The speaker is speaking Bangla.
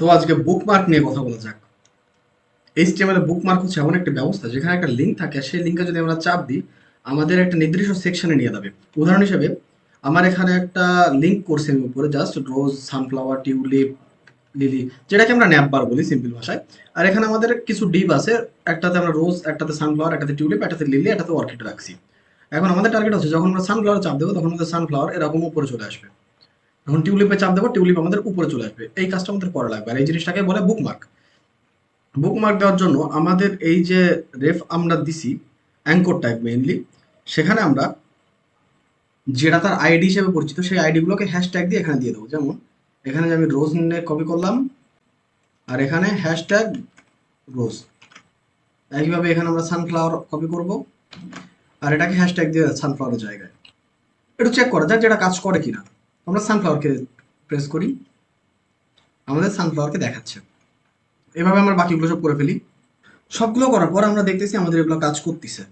তো আজকে বুকমার্ক নিয়ে কথা বলা যাক। এইচটিএমএল এ বুকমার্ক হচ্ছে এমন একটা ব্যবস্থা যেখানে একটা লিঙ্ক থাকে, সেই লিঙ্কে যদি আমরা চাপ দিই আমাদের একটা নির্দিষ্ট সেকশনে নিয়ে যাবে। উদাহরণ হিসেবে আমার এখানে একটা লিঙ্ক করছে আমি উপরে, জাস্ট রোজ, সানফ্লাওয়ার, টিউলিপ, লিলি, যেটাকে আমরা ন্যাপবার বলি সিম্পল ভাষায়। আর এখানে আমাদের কিছু ডিপ আছে, একটাতে আমরা রোজ, একটাতে সানফ্লাওয়ার, একটাতে টিউলিপ, একটাতে লিলি, একটাতে অর্কিড রাখছি। এখন আমাদের টার্গেট হচ্ছে যখন আমরা সানফ্লাওয়ার চাপ দেবো তখন আমাদের সানফ্লাওয়ার এরকম উপরে চলে আসবে, যখন টিউলিপে চাপ দেবো টিউলিপ আমাদের উপরে চলে আসবে। এই কাজটা আমাদের করা লাগবে, আর এই জিনিসটাকে বলে বুকমার্ক। বুকমার্ক দেওয়ার জন্য আমাদের এই যে রেফ আমরা দিছি, অ্যাঙ্কর টাইপ মেইনলি, সেখানে আমরা যেটা তার আইডি হিসেবে পরিচিত সেই আইডিগুলোকে হ্যাশট্যাগ দিয়ে এখানে দিয়ে দেবো। যেমন এখানে যে আমি রোজ নিয়ে কপি করলাম, আর এখানে হ্যাশট্যাগ রোজ। একইভাবে এখানে আমরা সানফ্লাওয়ার কপি করব, আর এটাকে হ্যাশট্যাগ দিয়ে সানফ্লাওয়ারের জায়গায়। একটু চেক করা যাক যেটা কাজ করে কিনা। আমরা সানফ্লাওয়ারকে প্রেস করি, আমাদের সানফ্লাওয়ারকে দেখাচ্ছে। এভাবে আমরা বাকিগুলো সব করে ফেলি। সবগুলো করার পর আমরা দেখতেছি আমাদের এগুলো কাজ করতেছে।